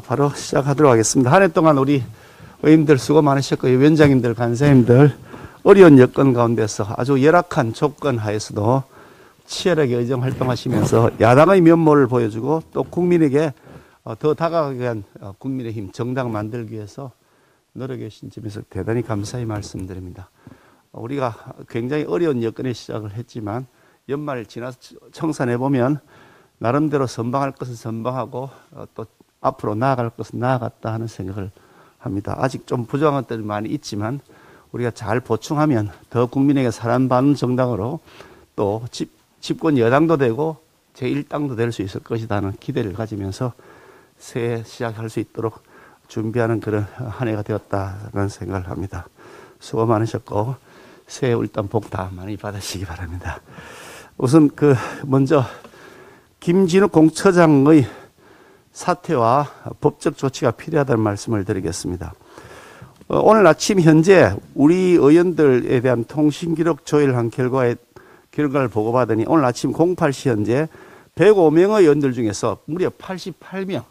바로 시작하도록 하겠습니다. 한 해 동안 우리 의원님들 수고 많으셨고요. 위원장님들, 간사님들 어려운 여건 가운데서 아주 열악한 조건 하에서도 치열하게 의정 활동하시면서 야당의 면모를 보여주고 또 국민에게 더 다가가기 위한 국민의힘 정당 만들기 위해서 노력해 주신 점에서 대단히 감사히 말씀드립니다. 우리가 굉장히 어려운 여건에 시작을 했지만 연말 지나서 청산해 보면 나름대로 선방할 것은 선방하고 또 앞으로 나아갈 것은 나아갔다 하는 생각을 합니다. 아직 좀 부족한 것들이 많이 있지만 우리가 잘 보충하면 더 국민에게 사랑받는 정당으로 또 집권 여당도 되고 제1당도 될 수 있을 것이다 하는 기대를 가지면서 새해 시작할 수 있도록 준비하는 그런 한 해가 되었다는 생각을 합니다. 수고 많으셨고 새해 일단 복 다 많이 받으시기 바랍니다. 우선 먼저 김진욱 공처장의 사퇴와 법적 조치가 필요하다는 말씀을 드리겠습니다. 오늘 아침 현재 우리 의원들에 대한 통신기록 조회를 결과를 보고받으니 오늘 아침 08시 현재 105명의 의원들 중에서 무려 88명,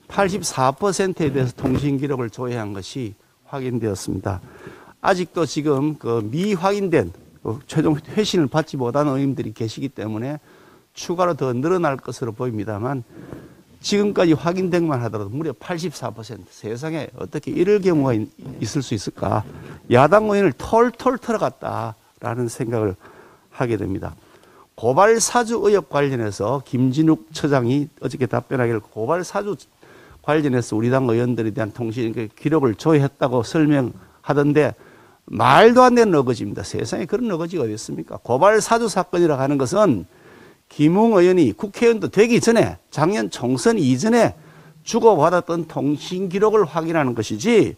84%에 대해서 통신기록을 조회한 것이 확인되었습니다. 아직도 지금 미확인된 최종 회신을 받지 못하는 의원들이 계시기 때문에 추가로 더 늘어날 것으로 보입니다만 지금까지 확인된 만 하더라도 무려 84%. 세상에 어떻게 이럴 경우가 있을 수 있을까? 야당 의원을 털털 털어갔다라는 생각을 하게 됩니다. 고발 사주 의혹 관련해서 김진욱 처장이 어저께 답변하기를 고발 사주 관련해서 우리 당 의원들에 대한 통신 기록을 조회했다고 설명하던데 말도 안 되는 어거지입니다. 세상에 그런 어거지가 어디 있습니까? 고발 사주 사건이라고 하는 것은 김웅 의원이 국회의원도 되기 전에 작년 총선 이전에 주고받았던 통신 기록을 확인하는 것이지.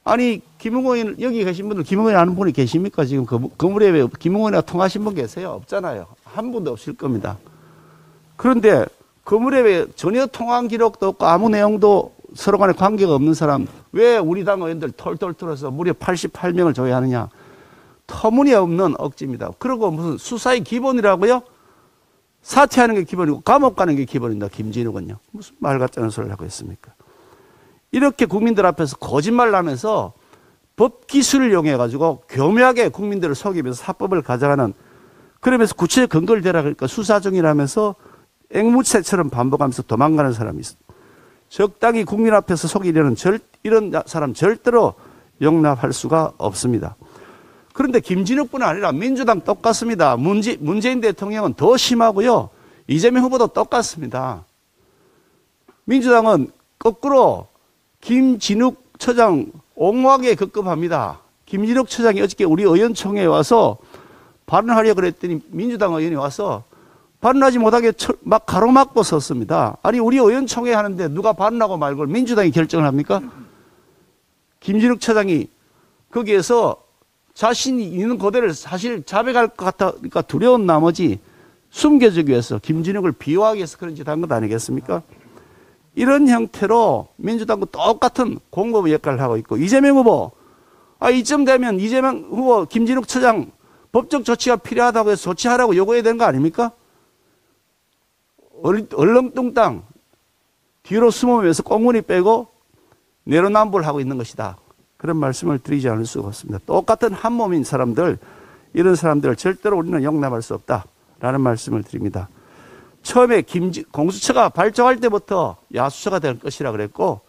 아니 김웅 의원 여기 계신 분들 김웅 의원 아는 분이 계십니까? 지금 건물에 왜 김웅 의원이랑 통하신 분 계세요? 없잖아요. 한 분도 없을 겁니다. 그런데 건물에 왜 전혀 통화한 기록도 없고 아무 내용도 서로 간에 관계가 없는 사람 왜 우리 당 의원들 털털 털어서 무려 88명을 조회하느냐. 터무니없는 억지입니다. 그리고 무슨 수사의 기본이라고요? 사퇴하는 게 기본이고 감옥 가는 게 기본입니다. 김진욱은요. 무슨 말 같지 않은 소리를 하고 있습니까? 이렇게 국민들 앞에서 거짓말을 하면서 법기술을 이용해 가지고 교묘하게 국민들을 속이면서 사법을 가져가는 그러면서 구체적 근거를 대라 그러니까 수사 중이라면서 앵무새처럼 반복하면서 도망가는 사람이 있습니다. 적당히 국민 앞에서 속이려는 이런 사람 절대로 용납할 수가 없습니다. 그런데 김진욱뿐 아니라 민주당 똑같습니다. 문재인 대통령은 더 심하고요. 이재명 후보도 똑같습니다. 민주당은 거꾸로 김진욱 처장 옹호하게 급급합니다. 김진욱 처장이 어저께 우리 의원총회에 와서 발언하려고 그랬더니 민주당 의원이 와서 발언하지 못하게 막 가로막고 섰습니다. 아니 우리 의원총회 하는데 누가 발언하고 말고 민주당이 결정을 합니까? 김진욱 처장이 거기에서 자신이 있는 그대를 사실 자백할 것 같으니까 두려운 나머지 숨겨주기 위해서 김진욱을 비호하기 위해서 그런 짓 한 것 아니겠습니까? 이런 형태로 민주당과 똑같은 공범 역할을 하고 있고 이재명 후보 이쯤 되면 이재명 후보 김진욱 처장 법적 조치가 필요하다고 해서 조치하라고 요구해야 되는 거 아닙니까? 얼렁뚱땅 뒤로 숨으면서 꽁무니 빼고 내로남불을 하고 있는 것이다. 그런 말씀을 드리지 않을 수가 없습니다. 똑같은 한 몸인 사람들, 이런 사람들을 절대로 우리는 용납할 수 없다라는 말씀을 드립니다. 처음에 공수처가 발족할 때부터 야수처가 될 것이라 그랬고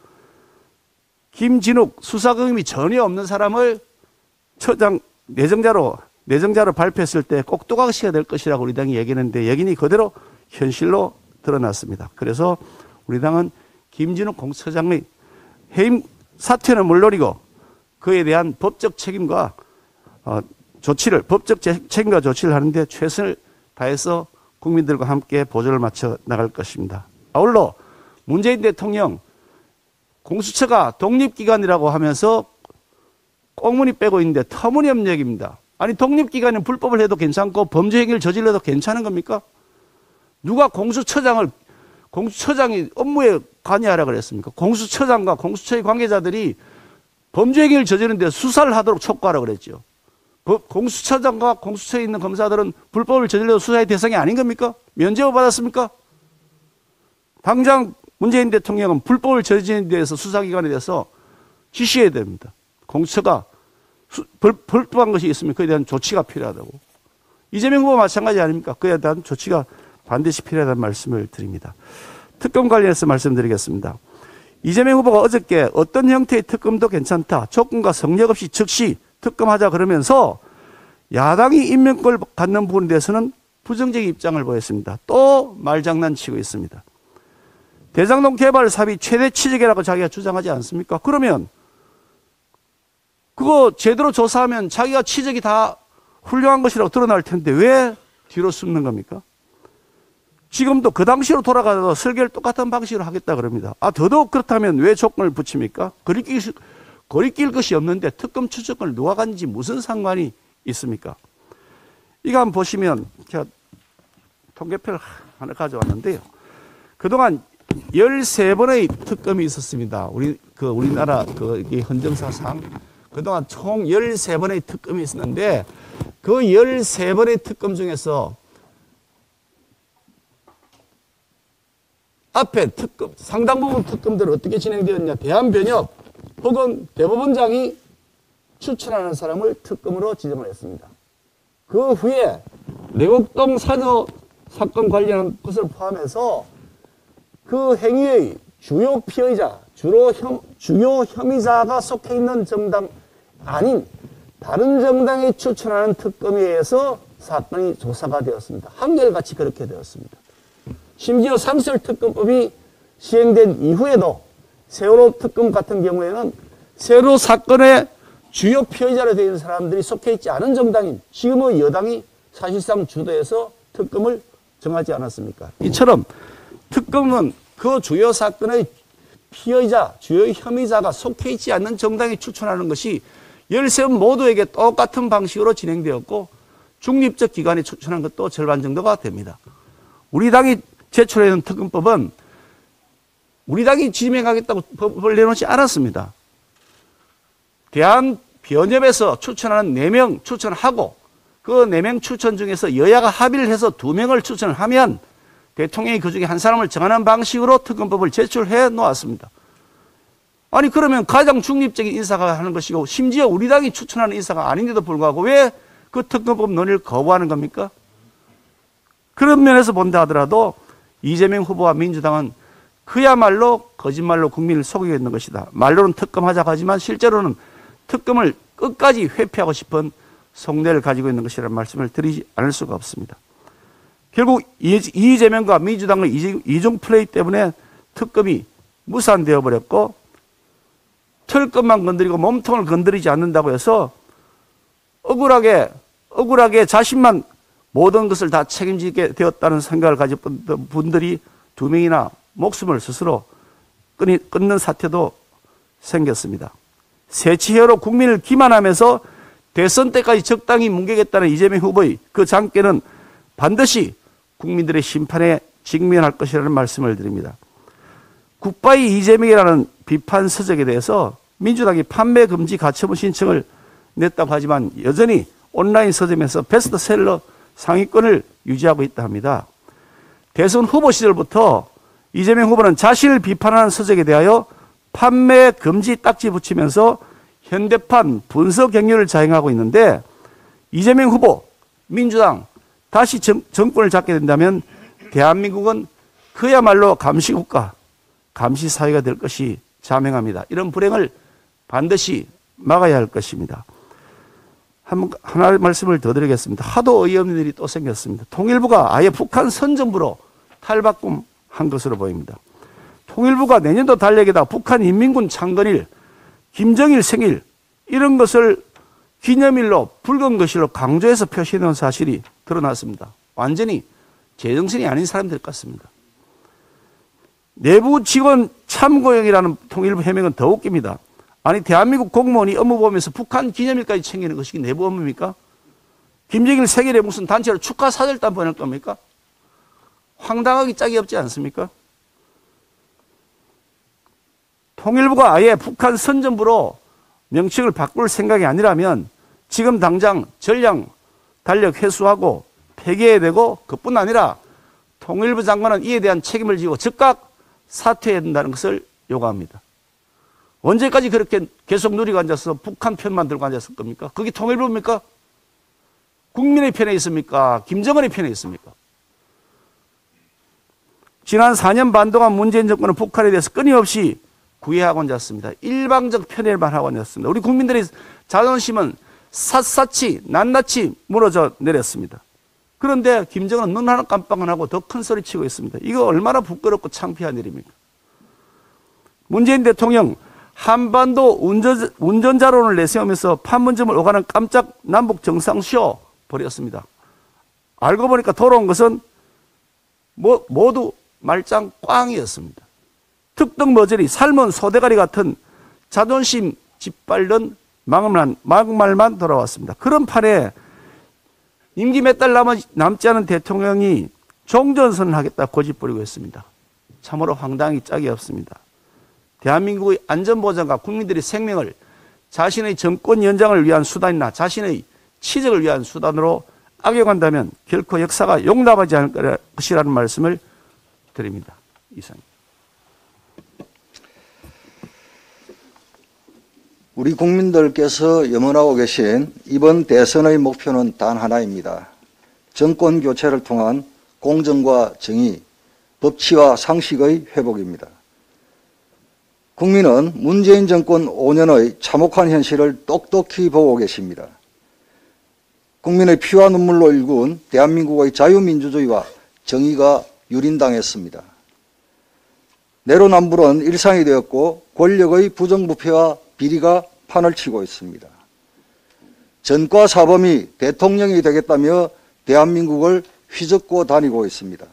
김진욱 수사 경험이 전혀 없는 사람을 처장 내정자로 발표했을 때 꼭두각시가 될 것이라고 우리 당이 얘기했는데 여기니 그대로 현실로 드러났습니다. 그래서 우리 당은 김진욱 공수처장의 해임 사퇴는 물론이고 그에 대한 법적 책임과 책임과 조치를 하는데 최선을 다해서 국민들과 함께 보조를 맞춰 나갈 것입니다. 아울러 문재인 대통령 공수처가 독립기관이라고 하면서 꽁무니 빼고 있는데 터무니없는 얘기입니다. 아니 독립기관은 불법을 해도 괜찮고 범죄 행위를 저질러도 괜찮은 겁니까? 누가 공수처장이 업무에 관여하라 그랬습니까? 공수처장과 공수처의 관계자들이 범죄 행위를 저지르는데 수사를 하도록 촉구하라 그랬죠. 공수처장과 공수처에 있는 검사들은 불법을 저질러도 수사의 대상이 아닌 겁니까? 면죄부 받았습니까? 당장 문재인 대통령은 불법을 저지른 데에서 수사기관에 대해서 지시해야 됩니다. 공처가 불법한 것이 있으면 그에 대한 조치가 필요하다고. 이재명 후보 마찬가지 아닙니까? 그에 대한 조치가 반드시 필요하다는 말씀을 드립니다. 특검 관련해서 말씀드리겠습니다. 이재명 후보가 어저께 어떤 형태의 특검도 괜찮다. 조건과 성역 없이 즉시 특검하자 그러면서 야당이 임명권을 갖는 부분에 대해서는 부정적인 입장을 보였습니다. 또 말장난치고 있습니다. 대장동 개발 사업이 최대 취재계라고 자기가 주장하지 않습니까? 그러면 그거 제대로 조사하면 자기가 취재기 다 훌륭한 것이라고 드러날 텐데 왜 뒤로 숨는 겁니까? 지금도 그 당시로 돌아가서 설계를 똑같은 방식으로 하겠다 그럽니다. 더더욱 그렇다면 왜 조건을 붙입니까? 거리낄 것이 없는데 특검 추적권을 누가 갖는지 무슨 상관이 있습니까? 이거 한번 보시면 제가 통계표를 하나 가져왔는데요. 그동안 13번의 특검이 있었습니다. 우리나라 이 헌정사상 그동안 총 13번의 특검이 있었는데 그 13번의 특검 중에서 앞에 특검, 상당 부분 특검들은 어떻게 진행되었냐. 대한변협 혹은 대법원장이 추천하는 사람을 특검으로 지정을 했습니다. 그 후에 내곡동 사저 사건 관련한 것을 포함해서 그 행위의 주요 피의자, 주요 혐의자가 속해 있는 정당 아닌 다른 정당이 추천하는 특검에 의해서 사건이 조사가 되었습니다. 한결같이 그렇게 되었습니다. 심지어 상설특검법이 시행된 이후에도 세월호 특검 같은 경우에는 세월호 사건의 주요 피의자로 되어 있는 사람들이 속해 있지 않은 정당인 지금의 여당이 사실상 주도해서 특검을 정하지 않았습니까? 이처럼 특검은 그 주요 사건의 피의자, 주요 혐의자가 속해 있지 않는 정당이 추천하는 것이 13번 모두에게 똑같은 방식으로 진행되었고 중립적 기관이 추천한 것도 절반 정도가 됩니다. 우리 당이 제출해놓은 특검법은 우리 당이 지명하겠다고 법을 내놓지 않았습니다. 대한변협에서 추천하는 4명 추천하고 그 4명 추천 중에서 여야가 합의를 해서 2명을 추천을 하면 대통령이 그 중에 한 사람을 정하는 방식으로 특검법을 제출해 놓았습니다. 아니 그러면 가장 중립적인 인사가 하는 것이고 심지어 우리 당이 추천하는 인사가 아닌데도 불구하고 왜 그 특검법 논의를 거부하는 겁니까? 그런 면에서 본다 하더라도 이재명 후보와 민주당은 그야말로 거짓말로 국민을 속이고 있는 것이다. 말로는 특검하자고 하지만 실제로는 특검을 끝까지 회피하고 싶은 속내를 가지고 있는 것이라는 말씀을 드리지 않을 수가 없습니다. 결국 이재명과 민주당의 이중 플레이 때문에 특검이 무산되어 버렸고 털끝만 건드리고 몸통을 건드리지 않는다고 해서 억울하게 자신만 모든 것을 다 책임지게 되었다는 생각을 가진 분들이 2명이나 목숨을 스스로 끊는 사태도 생겼습니다. 새치회로 국민을 기만하면서 대선 때까지 적당히 뭉개겠다는 이재명 후보의 그 장깨는 반드시 국민들의 심판에 직면할 것이라는 말씀을 드립니다. 굿바이 이재명이라는 비판 서적에 대해서 민주당이 판매 금지 가처분 신청을 냈다고 하지만 여전히 온라인 서점에서 베스트셀러 상위권을 유지하고 있다 합니다. 대선 후보 시절부터 이재명 후보는 자신을 비판하는 서적에 대하여 판매 금지 딱지 붙이면서 현대판 분석 경륜을 자행하고 있는데 이재명 후보, 민주당 다시 정권을 잡게 된다면 대한민국은 그야말로 감시국가, 감시사회가 될 것이 자명합니다. 이런 불행을 반드시 막아야 할 것입니다. 하나 말씀을 더 드리겠습니다. 하도 어이없는 일이 또 생겼습니다. 통일부가 아예 북한 선전부로 탈바꿈한 것으로 보입니다. 통일부가 내년도 달력에다 북한 인민군 창건일, 김정일 생일 이런 것을 기념일로 붉은 글씨로 강조해서 표시해 놓은 사실이 드러났습니다. 완전히 제정신이 아닌 사람들 같습니다. 내부 직원 참고용이라는 통일부 해명은 더 웃깁니다. 아니 대한민국 공무원이 업무 보면서 북한 기념일까지 챙기는 것이 내부 업무입니까? 김정일 생일에 무슨 단체로 축하 사절단 보낼 겁니까? 황당하기 짝이 없지 않습니까? 통일부가 아예 북한 선전부로 명칭을 바꿀 생각이 아니라면 지금 당장 전량 달력 회수하고 폐기해야 되고 그뿐 아니라 통일부 장관은 이에 대한 책임을 지고 즉각 사퇴해야 된다는 것을 요구합니다. 언제까지 그렇게 계속 누리고 앉아서 북한 편만 들고 앉았을 겁니까? 그게 통일부입니까? 국민의 편에 있습니까? 김정은의 편에 있습니까? 지난 4년 반 동안 문재인 정권은 북한에 대해서 끊임없이 구애하고 앉았습니다. 일방적 편애만 하고 앉았습니다. 우리 국민들의 자존심은 샅샅이 낱낱이 무너져 내렸습니다. 그런데 김정은은 눈 하나 깜빡 안 하고 더 큰 소리 치고 있습니다. 이거 얼마나 부끄럽고 창피한 일입니까? 문재인 대통령 한반도 운전자론을 내세우면서 판문점을 오가는 깜짝 남북 정상쇼 벌였습니다. 알고 보니까 돌아온 것은 모두 말짱 꽝이었습니다. 특등 머저리 삶은 소대가리 같은 자존심 짓밟는 막말만 돌아왔습니다. 그런 판에 임기 몇 달 남지 않은 대통령이 종전선언을 하겠다 고집부리고 있습니다. 참으로 황당히 짝이 없습니다. 대한민국의 안전보장과 국민들의 생명을 자신의 정권 연장을 위한 수단이나 자신의 치적을 위한 수단으로 악용한다면 결코 역사가 용납하지 않을 것이라는 말씀을 드립니다. 이상입니다. 우리 국민들께서 염원하고 계신 이번 대선의 목표는 단 하나입니다. 정권 교체를 통한 공정과 정의, 법치와 상식의 회복입니다. 국민은 문재인 정권 5년의 참혹한 현실을 똑똑히 보고 계십니다. 국민의 피와 눈물로 일군 대한민국의 자유민주주의와 정의가 유린당했습니다. 내로남불은 일상이 되었고 권력의 부정부패와 비리가 판을 치고 있습니다. 전과 사범이 대통령이 되겠다며 대한민국을 휘젓고 다니고 있습니다.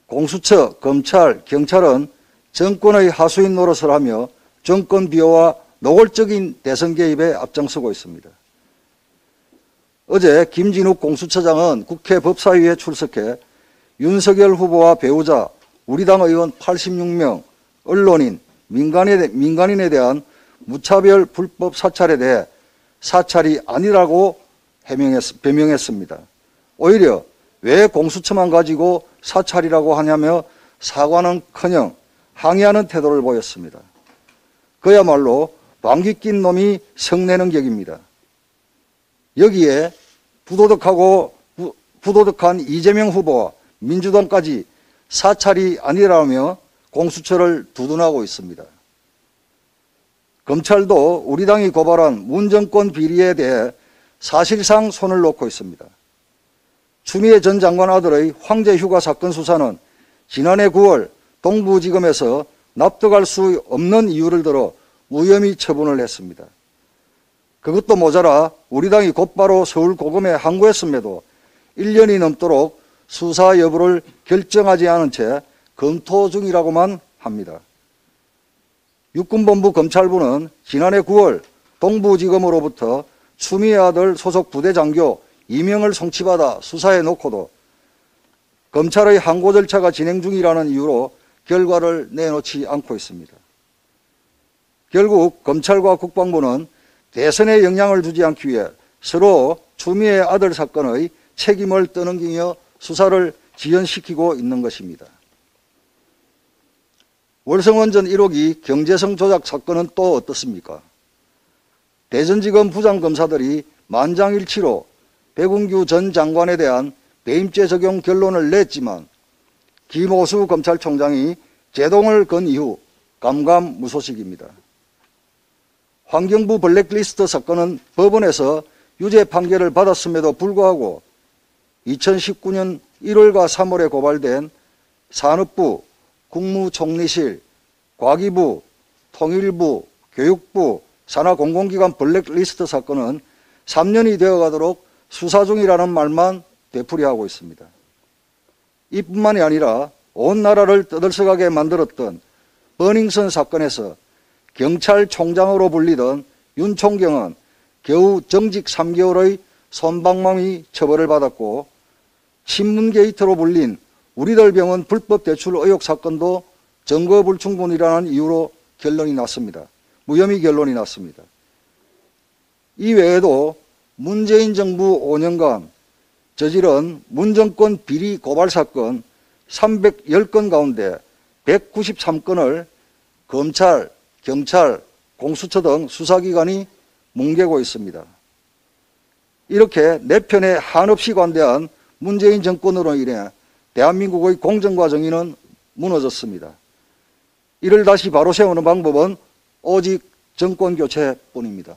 공수처, 검찰, 경찰은 정권의 하수인 노릇을 하며 정권 비호와 노골적인 대선 개입에 앞장서고 있습니다. 어제 김진욱 공수처장은 국회 법사위에 출석해 윤석열 후보와 배우자, 우리 당 의원 86명, 언론인, 민간인에 대한 무차별 불법 사찰에 대해 사찰이 아니라고 변명했습니다. 오히려 왜 공수처만 가지고 사찰이라고 하냐며 사과는커녕 항의하는 태도를 보였습니다. 그야말로 방귀 낀 놈이 성내는 격입니다. 여기에 부도덕한 이재명 후보와 민주당까지 사찰이 아니라며 공수처를 두둔하고 있습니다. 검찰도 우리 당이 고발한 문정권 비리에 대해 사실상 손을 놓고 있습니다. 추미애 전 장관 아들의 황제 휴가 사건 수사는 지난해 9월 동부지검에서 납득할 수 없는 이유를 들어 무혐의 처분을 했습니다. 그것도 모자라 우리 당이 곧바로 서울고검에 항고했음에도 1년이 넘도록 수사 여부를 결정하지 않은 채 검토 중이라고만 합니다. 육군본부 검찰부는 지난해 9월 동부지검으로부터 추미애 아들 소속 부대장교 2명을 송치받아 수사해 놓고도 검찰의 항고 절차가 진행 중이라는 이유로 결과를 내놓지 않고 있습니다. 결국 검찰과 국방부는 대선에 영향을 주지 않기 위해 서로 추미애 아들 사건의 책임을 떠넘기며 수사를 지연시키고 있는 것입니다. 월성원전 1호기 경제성 조작 사건은 또 어떻습니까? 대전지검 부장검사들이 만장일치로 백운규 전 장관에 대한 배임죄 적용 결론을 냈지만 김호수 검찰총장이 제동을 건 이후 감감무소식입니다. 환경부 블랙리스트 사건은 법원에서 유죄 판결을 받았음에도 불구하고 2019년 1월과 3월에 고발된 산업부, 국무총리실, 과기부, 통일부, 교육부, 산하공공기관 블랙리스트 사건은 3년이 되어가도록 수사 중이라는 말만 되풀이하고 있습니다. 이뿐만이 아니라 온 나라를 떠들썩하게 만들었던 버닝썬 사건에서 경찰총장으로 불리던 윤 총경은 겨우 정직 3개월의 솜방망이 처벌을 받았고 신문 게이트로 불린 우리들 병원 불법 대출 의혹 사건도 증거 불충분이라는 이유로 결론이 났습니다. 무혐의 결론이 났습니다. 이외에도 문재인 정부 5년간 저지른 문정권 비리 고발 사건 310건 가운데 193건을 검찰, 경찰, 공수처 등 수사기관이 뭉개고 있습니다. 이렇게 내 편에 한없이 관대한 문재인 정권으로 인해 대한민국의 공정과 정의는 무너졌습니다. 이를 다시 바로 세우는 방법은 오직 정권 교체뿐입니다.